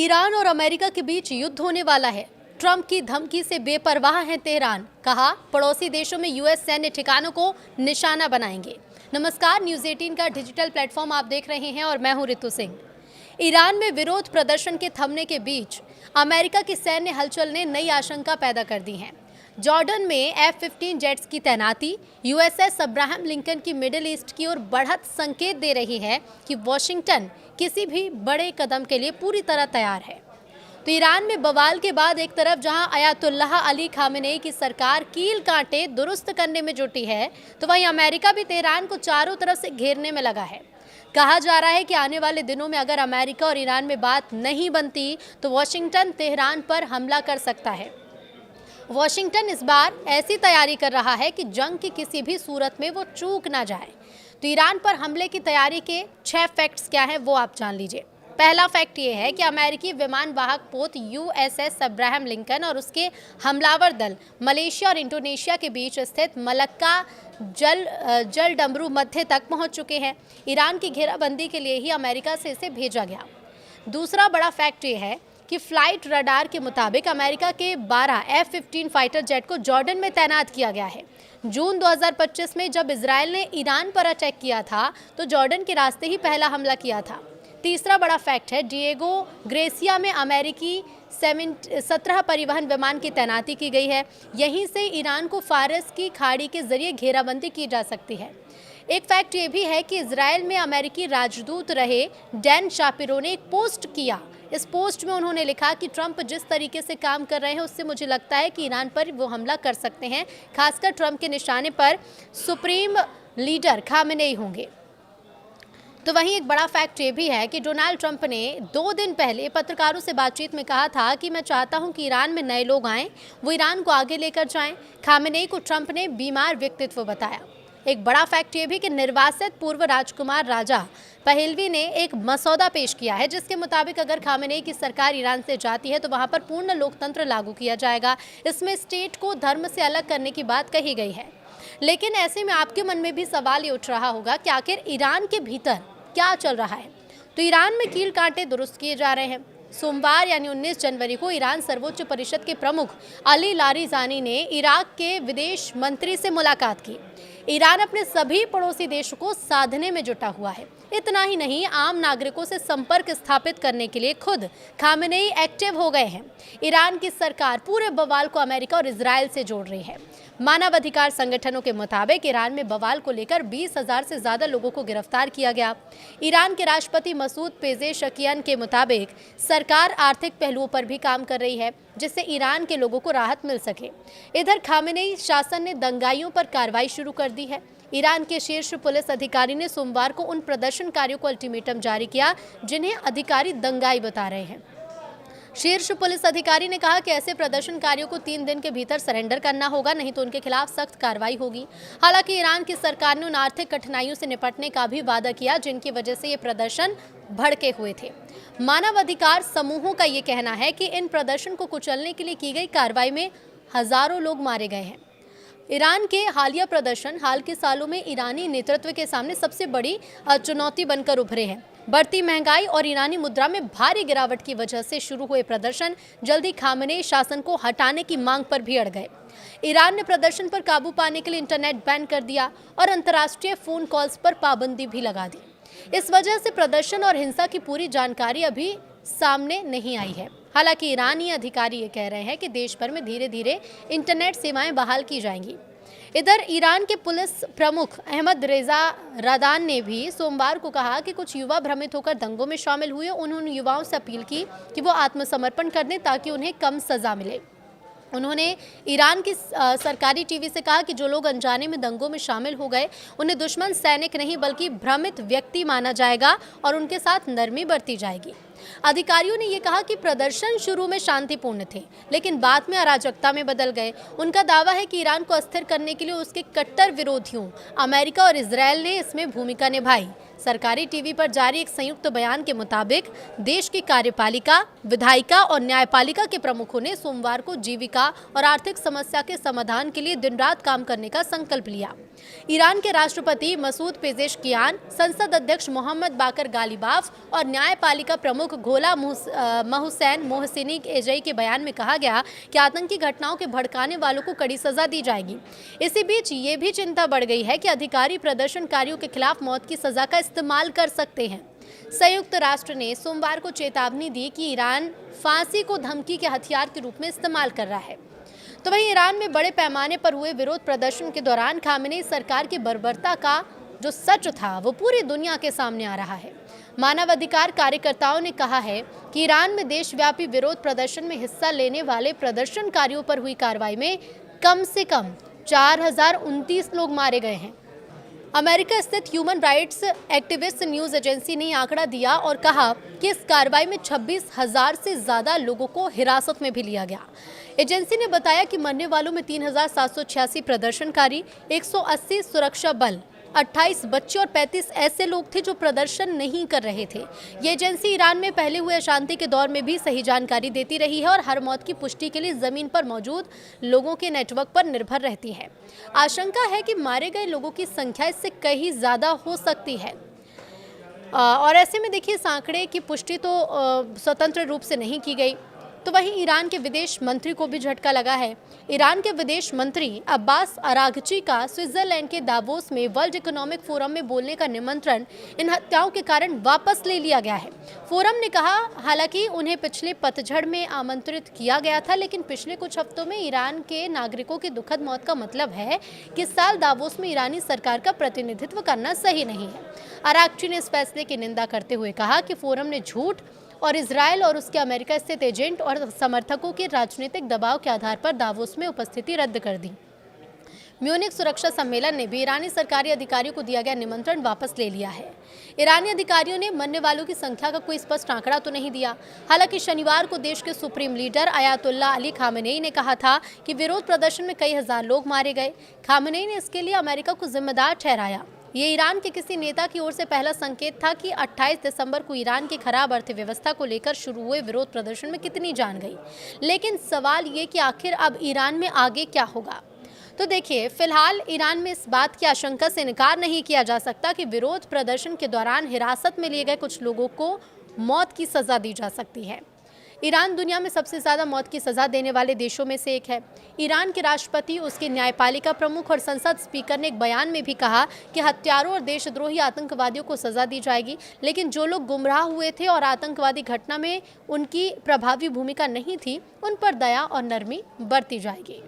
Iran और America के बीच युद्ध होने वाला है। ट्रंप की धमकी से बेपरवाह है तेहरान। कहा, पड़ोसी देशों में यूएस सैन्य ठिकानों को निशाना बनाएंगे। नमस्कार, न्यूज़ 18 का डिजिटल प्लेटफॉर्म आप देख रहे हैं और मैं हूं रितु सिंह। ईरान में विरोध प्रदर्शन के थमने के बीच अमेरिका की सैन्य हलचल ने नई आशंका पैदा कर दी है। जॉर्डन में F-15 जेट्स की तैनाती USS अब्राहम लिंकन की मिडिल ईस्ट की ओर बढ़त संकेत दे रही है कि वॉशिंगटन किसी भी बड़े कदम के लिए पूरी तरह तैयार है। तो ईरान में बवाल के बाद एक तरफ जहां अयातुल्लाह अली खामेनेई की सरकार कील कांटे दुरुस्त करने में जुटी है, तो वहीं अमेरिका भी तेहरान को चारों तरफ से घेरने में लगा है। कहा जा रहा है कि आने वाले दिनों में अगर अमेरिका और ईरान में बात नहीं बनती तो वॉशिंगटन तेहरान पर हमला कर सकता है। वॉशिंगटन इस बार ऐसी तैयारी कर रहा है कि जंग की किसी भी सूरत में वो चूक ना जाए। तो ईरान पर हमले की तैयारी के 6 फैक्ट्स क्या हैं वो आप जान लीजिए। पहला फैक्ट ये है कि अमेरिकी विमान वाहक पोत USS अब्राहम लिंकन और उसके हमलावर दल मलेशिया और इंडोनेशिया के बीच स्थित मलक्का जल डमरू मध्य तक पहुंच चुके हैं। ईरान की घेराबंदी के लिए ही अमेरिका से इसे भेजा गया। दूसरा बड़ा फैक्ट ये है कि फ्लाइट रडार के मुताबिक अमेरिका के 12 F-15 फाइटर जेट को जॉर्डन में तैनात किया गया है। जून 2025 में जब इजराइल ने ईरान पर अटैक किया था तो जॉर्डन के रास्ते ही पहला हमला किया था। तीसरा बड़ा फैक्ट है, डिएगो ग्रेसिया में अमेरिकी 17 परिवहन विमान की तैनाती की गई है। यहीं से ईरान को फारस की खाड़ी के जरिए घेराबंदी की जा सकती है। एक फैक्ट ये भी है कि इजराइल में अमेरिकी राजदूत रहे डैन शापिरो ने एक पोस्ट किया। इस पोस्ट में उन्होंने लिखा कि ट्रंप जिस तरीके से काम कर रहे हैं उससे मुझे लगता है कि ईरान पर वो हमला कर सकते हैं। खासकर ट्रंप के निशाने पर सुप्रीम लीडर खामेनेई होंगे। तो वहीं एक बड़ा फैक्ट ये भी है कि डोनाल्ड ट्रंप ने 2 दिन पहले पत्रकारों से बातचीत में कहा था कि मैं चाहता हूं कि ईरान में नए लोग आएं, वो ईरान को आगे लेकर जाएं। खामेनेई को ट्रंप ने बीमार व्यक्तित्व बताया। एक बड़ा फैक्ट ये भी कि निर्वासित पूर्व राजकुमार राजा पहलवी ने एक मसौदा पेश किया है जिसके मुताबिक अगर खामेनेई की सरकार ईरान से जाती है तो वहां पर पूर्ण लोकतंत्र लागू किया जाएगा। इसमें स्टेट को धर्म से अलग करने की बात कही गई है। लेकिन ऐसे में आपके मन में भी सवाल ये उठ रहा होगा कि आखिर ईरान के भीतर क्या चल रहा है। तो ईरान में कील कांटे दुरुस्त किए जा रहे हैं। सोमवार यानी 19 जनवरी को ईरान सर्वोच्च परिषद के प्रमुख अली लारिजानी ने इराक के विदेश मंत्री से मुलाकात की। ईरान अपने सभी पड़ोसी देशों को साधने में जुटा हुआ है। इतना ही नहीं, आम नागरिकों से संपर्क स्थापित करने के लिए खुद खामेनेई एक्टिव हो गए हैं। ईरान की सरकार पूरे बवाल को अमेरिका और इजराइल से जोड़ रही है। मानवाधिकार संगठनों के मुताबिक ईरान में बवाल को लेकर 20,000 से ज्यादा लोगों को गिरफ्तार किया गया। ईरान के राष्ट्रपति मसूद पेजेशकियान के मुताबिक सरकार आर्थिक पहलुओं पर भी काम कर रही है जिससे ईरान के लोगों को राहत मिल सके। इधर खामेनेई शासन ने दंगाइयों पर कार्रवाई शुरू कर दी है। ईरान के शीर्ष पुलिस अधिकारी ने सोमवार को उन प्रदर्शनकारियों को अल्टीमेटम जारी किया जिन्हें अधिकारी दंगाई बता रहे हैं। शीर्ष पुलिस अधिकारी ने कहा कि ऐसे प्रदर्शनकारियों को 3 दिन के भीतर सरेंडर करना होगा, नहीं तो उनके खिलाफ सख्त कार्रवाई होगी। हालांकि ईरान की सरकार ने उन आर्थिक कठिनाइयों से निपटने का भी वादा किया जिनकी वजह से ये प्रदर्शन भड़के हुए थे। मानवाधिकार समूहों का ये कहना है कि इन प्रदर्शन को कुचलने के लिए की गई कार्रवाई में हजारों लोग मारे गए हैं। ईरान के हालिया प्रदर्शन हाल के सालों में ईरानी नेतृत्व के सामने सबसे बड़ी चुनौती बनकर उभरे हैं। बढ़ती महंगाई और ईरानी मुद्रा में भारी गिरावट की वजह से शुरू हुए प्रदर्शन जल्दी खामेनेई शासन को हटाने की मांग पर भी अड़ गए। ईरान ने प्रदर्शन पर काबू पाने के लिए इंटरनेट बैन कर दिया और अंतर्राष्ट्रीय फोन कॉल्स पर पाबंदी भी लगा दी। इस वजह से प्रदर्शन और हिंसा की पूरी जानकारी अभी सामने नहीं आई है। हालांकि ईरानी अधिकारी ये कह रहे हैं कि देश भर में धीरे धीरे इंटरनेट सेवाएं बहाल की जाएंगी। इधर ईरान के पुलिस प्रमुख अहमद रेजा रादान ने भी सोमवार को कहा कि कुछ युवा भ्रमित होकर दंगों में शामिल हुए। उन्होंने युवाओं से अपील की कि वो आत्मसमर्पण कर दें ताकि उन्हें कम सजा मिले। उन्होंने ईरान की सरकारी टीवी से कहा कि जो लोग अनजाने में दंगों में शामिल हो गए उन्हें दुश्मन सैनिक नहीं बल्कि भ्रमित व्यक्ति माना जाएगा और उनके साथ नरमी बरती जाएगी। अधिकारियों ने यह कहा कि प्रदर्शन शुरू में शांतिपूर्ण थे लेकिन बाद में अराजकता में बदल गए। उनका दावा है कि ईरान को अस्थिर करने के लिए उसके कट्टर विरोधियों अमेरिका और इजरायल ने इसमें भूमिका निभाई। सरकारी टीवी पर जारी एक संयुक्त बयान के मुताबिक देश की कार्यपालिका, विधायिका और न्यायपालिका के प्रमुखों ने सोमवार को जीविका और आर्थिक समस्या के समाधान के लिए दिन रात काम करने का संकल्प लिया। ईरान के राष्ट्रपति मसूद पेजेशकियान, संसद अध्यक्ष मोहम्मद बाकर गालिबाफ और न्यायपालिका प्रमुख घोला मोहसेन मोहसिनी एजई के बयान में कहा गया कि आतंकी घटनाओं के भड़काने वालों को कड़ी सजा दी जाएगी। इसी बीच ये भी चिंता बढ़ गई है कि अधिकारी प्रदर्शनकारियों के खिलाफ मौत की सजा का इस्तेमाल कर सकते हैं। संयुक्त राष्ट्र ने सोमवार को चेतावनी दी कि ईरान फांसी को धमकी के हथियार के रूप में इस्तेमाल कर रहा है। तो वहीं ईरान में बड़े पैमाने पर हुए विरोध प्रदर्शन के दौरान खामेनेई सरकार की बर्बरता का जो सच था वो पूरी दुनिया के सामने आ रहा है। मानवाधिकार कार्यकर्ताओं ने कहा है कि ईरान में देशव्यापी विरोध प्रदर्शन में हिस्सा लेने वाले प्रदर्शनकारियों पर हुई कार्रवाई में कम से कम 4029 लोग मारे गए हैं। अमेरिका स्थित human rights activist news agency ने आंकड़ा दिया और कहा कि इस कार्रवाई में 26,000 से ज्यादा लोगों को हिरासत में भी लिया गया। एजेंसी ने बताया कि मरने वालों में 3,786 प्रदर्शनकारी, 180 सुरक्षा बल, 28 बच्चे और 35 ऐसे लोग थे जो प्रदर्शन नहीं कर रहे थे। ये एजेंसी ईरान में पहले हुए अशांति के दौर में भी सही जानकारी देती रही है और हर मौत की पुष्टि के लिए जमीन पर मौजूद लोगों के नेटवर्क पर निर्भर रहती है। आशंका है कि मारे गए लोगों की संख्या इससे कहीं ज्यादा हो सकती है। और ऐसे में देखिए, इस आंकड़े की पुष्टि तो स्वतंत्र रूप से नहीं की गई। तो वहीं ईरान के विदेश मंत्री को भी झटका लगा है। ईरान के विदेश मंत्री अब्बास अरागची का स्विट्जरलैंड के दावोस में वर्ल्ड इकोनॉमिक फोरम में बोलने का निमंत्रण इन हत्याओं के कारण वापस ले लिया गया है। फोरम ने कहा, हालांकि उन्हें पिछले पतझड़ में आमंत्रित किया गया था, लेकिन पिछले कुछ हफ्तों में ईरान के नागरिकों की दुखद मौत का मतलब है कि इस साल दावोस में ईरानी सरकार का प्रतिनिधित्व करना सही नहीं है। अरागची ने इस फैसले की निंदा करते हुए कहा कि फोरम ने झूठ और इजरायल और उसके अमेरिका स्थित एजेंट और समर्थकों के राजनीतिक दबाव के आधार पर दावोस में उपस्थिति रद्द कर दी। म्यूनिख सुरक्षा सम्मेलन ने भी ईरानी सरकारी अधिकारियों को दिया गया निमंत्रण वापस ले लिया है। ईरानी अधिकारियों ने मरने वालों की संख्या का कोई स्पष्ट आंकड़ा तो नहीं दिया। हालांकि शनिवार को देश के supreme leader Ayatollah Ali Khamenei ने कहा था कि विरोध प्रदर्शन में कई हजार लोग मारे गए। खामेनेई ने इसके लिए अमेरिका को जिम्मेदार ठहराया। ये ईरान के किसी नेता की ओर से पहला संकेत था कि 28 दिसंबर को ईरान की खराब अर्थव्यवस्था को लेकर शुरू हुए विरोध प्रदर्शन में कितनी जान गई। लेकिन सवाल ये कि आखिर अब ईरान में आगे क्या होगा। तो देखिए, फिलहाल ईरान में इस बात की आशंका से इनकार नहीं किया जा सकता कि विरोध प्रदर्शन के दौरान हिरासत में लिए गए कुछ लोगों को मौत की सजा दी जा सकती है। ईरान दुनिया में सबसे ज़्यादा मौत की सज़ा देने वाले देशों में से एक है। ईरान के राष्ट्रपति, उसके न्यायपालिका प्रमुख और संसद स्पीकर ने एक बयान में भी कहा कि हत्यारों और देशद्रोही आतंकवादियों को सज़ा दी जाएगी, लेकिन जो लोग गुमराह हुए थे और आतंकवादी घटना में उनकी प्रभावी भूमिका नहीं थी, उन पर दया और नरमी बरती जाएगी।